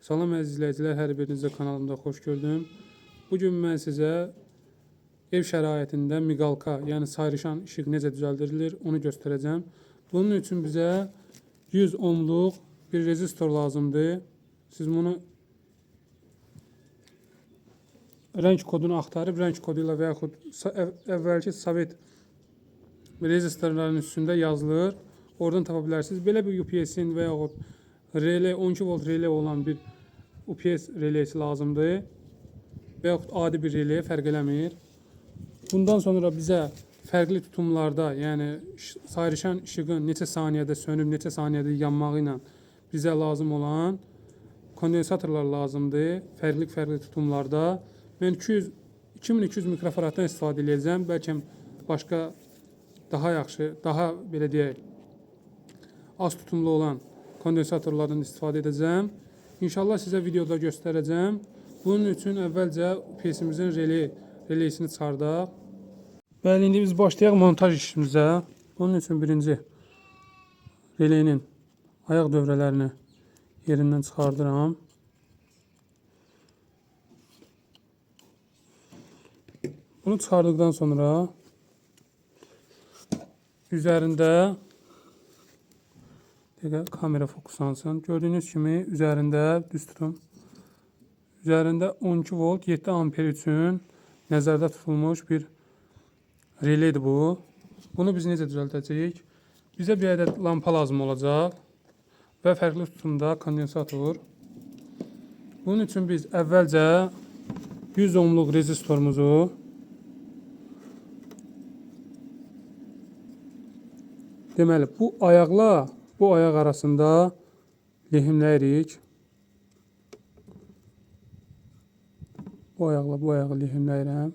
Salam əziz izləyicilər, hər birinizə kanalımda xoş gördüm. Bugün mən sizə ev şəraitində miqalka, yəni sayrışan işıq necə düzəldirilir, onu göstərəcəm. Bunun üçün bizə 100 ohmluq bir rezistor lazımdır. Siz bunu rəng kodunu axtarıb, rəng kodu ilə və yaxud əvvəlki sovet rezistorların üstündə yazılır. Oradan tapa bilərsiniz. Belə bir UPS-in və yaxud relay, 12 volt relay olan bir UPS releysi lazımdır. Və yaxud adi bir reley fərq eləmir. Bundan sonra bizə fərqli tutumlarda, yəni sayrışan işığın neçə saniyədə sönüb, neçə saniyədə yanmağı ilə bizə lazım olan kondensatorlar lazımdır. Fərqli tutumlarda. Mən 2200 mikrofaraddan istifadə edəcəm. Bəlkə başqa daha yaxşı, daha belə deyək, az tutumlu olan kondensatorlardan istifadə edəcəm. İnşallah sizə videoda göstərəcəm. Bunun üçün əvvəlcə UPS-imizin releysini çıxardaq. Bəli, indi biz başlayaq montaj işimizə. Bunun üçün birinci releyinin ayaq dövrələrini yerindən çıxardıram. Bunu çıxardıqdan sonra üzərində kamera fokuslansın. Gördüyünüz kimi üzərində düz tutun. Üzərində 12 volt 7 amper üçün nəzərdə tutulmuş bir releydir bu. Bunu biz necə düzəldəcəyik? Bizə bir ədəd lampa lazım olacaq və fərqli tutumda kondensator. Bunun üçün biz əvvəlcə 100 ohmluq rezistorumuzu deməli bu ayaqla bu ayaq arasında lehimləyirik. Bu ayaqla bu ayağı lehimləyirəm.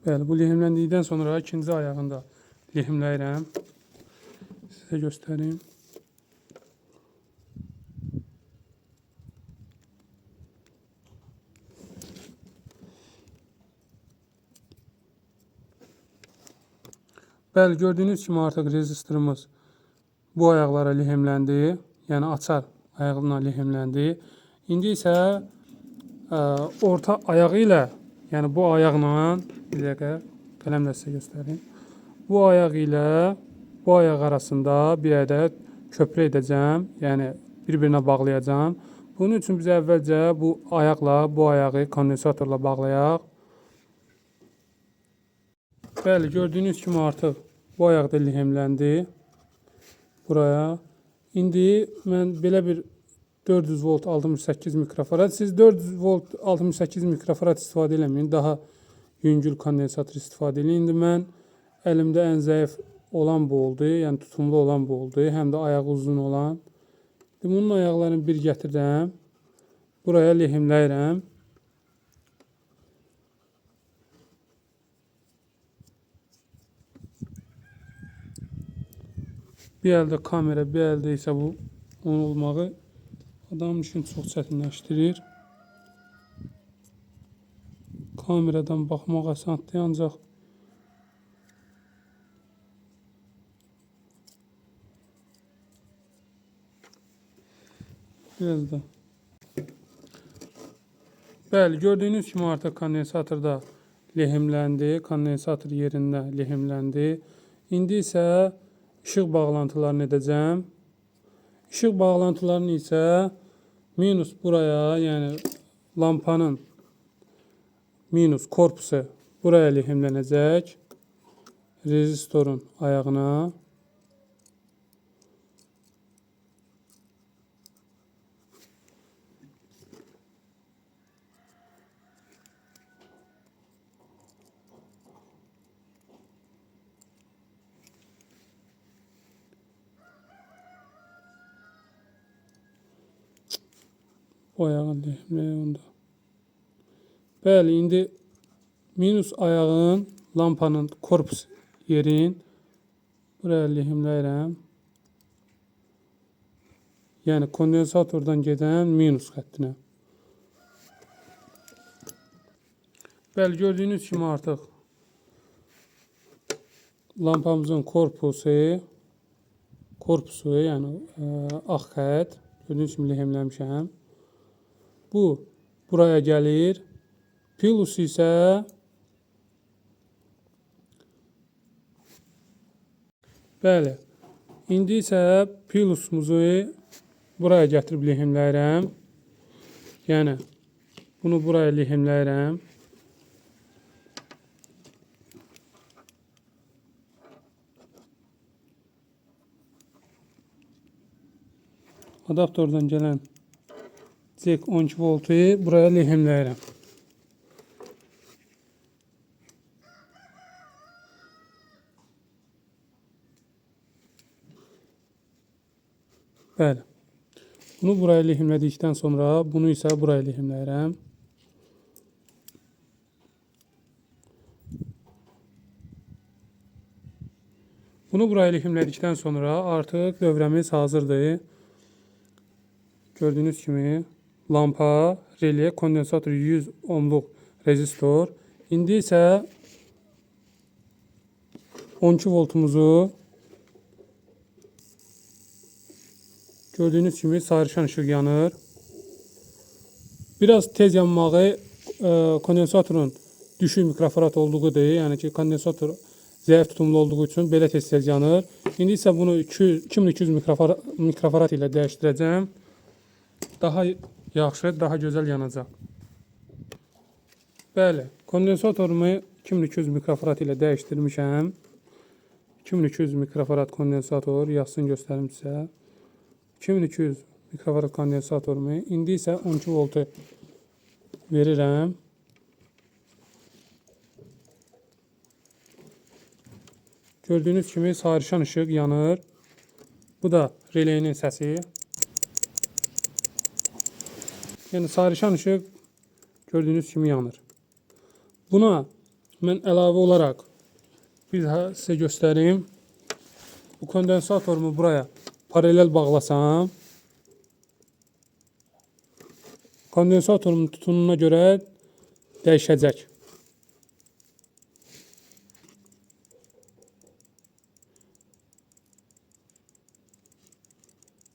Bəli, bu lehimləndikdən sonra ikinci ayağında lehimləyirəm. Sizə göstəreyim. Bəli, gördüyünüz kimi artıq rezistorumuz bu ayaqlara lehimləndi. Yəni açar ayağına lehimləndi. İndi isə orta ayağı ilə, yəni bu ayaqla, bir dəqiqə qələmlə sizə göstəreyim. Bu ayaq ilə bu ayaq arasında bir ədəd köprü edəcəm. Yəni bir-birinə bağlayacağım. Bunun üçün bizə əvvəlcə bu ayaqla bu ayağı kondensatorla bağlayaq. Bəli, gördüyünüz kimi artıq bu ayaq da lehimləndi buraya. İndi mən belə bir 400 volt 68 mikrofarad. Siz 400 volt 68 mikrofarad istifadə eləməyin. Daha yüngül kondensator istifadə edin. İndi mən əlimdə ən zəif olan bu oldu. Yəni tutumlu olan bu oldu. Həm də ayağı uzun olan. Bunun ayaqlarını bir gətirirəm. Buraya lehimləyirəm. Bir əldə kamera, bir əldə isə bu onun olmağı adamın üçün çox çətinləşdirir. Kameradan baxmaq asandır, ancaq biraz da. Bəli, gördüyünüz kimi artıq kondensatorda lehimləndi. Kondensator yerində lehimləndi. İndi isə işıq bağlantılarını edəcəm. İşıq bağlantılarını isə minus buraya, yəni lampanın minus korpusu buraya lehimlənəcək. Rezistorun ayağına. Bu ayağın lehimləyə. Bəli, indi minus ayağın lampanın korpus yerin buraya lehimləyirəm. Yəni kondensatordan gedən minus xəttinə. Bəli, gördüyünüz kimi artıq lampamızın korpusu, yəni ağ xətt, gördüyünüz kimi lehimləmişəm. Bu buraya gəlir. Plus isə bəli, indi isə plusumuzu buraya gətirib lehimləyirəm. Yəni bunu buraya lehimləyirəm. Adaptordan gələn cek 12 voltu buraya lehimləyirəm. Bəli. Bunu buraya lehimlədikdən sonra bunu isə buraya lehimləyirəm. Bunu buraya lehimlədikdən sonra artıq dövrəmiz hazırdır. Gördüyünüz kimi lampa, relé, kondensator 100 ohmluq rezistor. İndi isə 12 voltumuzu gördüyünüz kimi sarışın ışıq yanır. Biraz tez yanmağı kondensatorun düşük mikrofarad olduğudur. Yəni ki, kondensator zəif tutumlu olduğu üçün belə tez yanır. İndi isə bunu 2200 mikrofarad ilə dəyişdirəcəm. Daha yaxşı, daha gözəl yanacaq. Bəli, kondensatorumu 2200 mikrofarad ilə dəyişdirmişəm. 2200 mikrofarad kondensator, yazsın göstərim sizə. 2200 mikrofarad kondensatorumu, indi isə 12 voltu verirəm. Gördüyünüz kimi sarışın ışıq yanır. Bu da releyinin səsi. Yəni sarışın ışıq gördüyünüz kimi yanır. Buna mən əlavə olaraq bir daha sizə göstəreyim. Bu kondensatorumu buraya paralel bağlasam, kondensatorumun tutumuna görə dəyişəcək.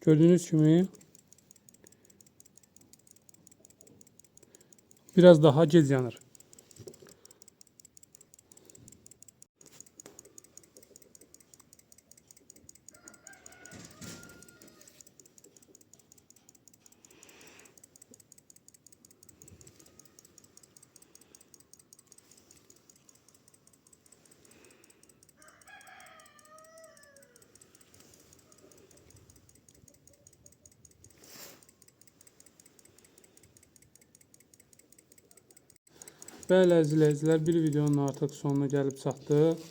Gördüyünüz kimi biraz daha gec yanır. Bəli əzizləyicilər, bir videonun artıq sonuna gəlib çatdıq.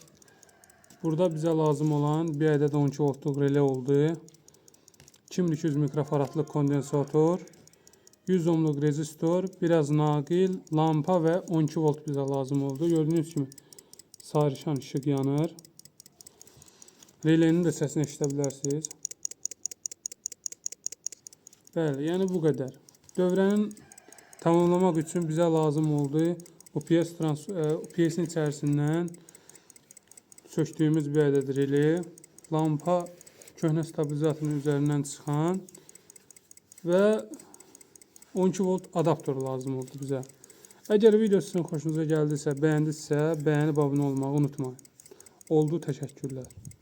Burada bizə lazım olan bir ədəd 12 voltluq relé oldu. 2200 mikrofaradlıq kondensator, 100 ohmluq rezistor, biraz naqil, lampa və 12 volt bizə lazım oldu. Gördüyünüz kimi sarışın ışıq yanır. Relənin də səsini eşidə bilərsiniz. Bəli, yəni bu qədər. Dövrənin tamamlamaq üçün bizə lazım oldu UPS-in içərisindən söktüyümüz bir ədəd relé, lampa köhnə stabilizatorun üzərindən çıxan və 12 volt adaptor lazım oldu bizə. Əgər video sizin xoşunuza gəldisə, bəyəndisə, bəyənib abunə olmağı unutmayın. Oldu, təşəkkürlər.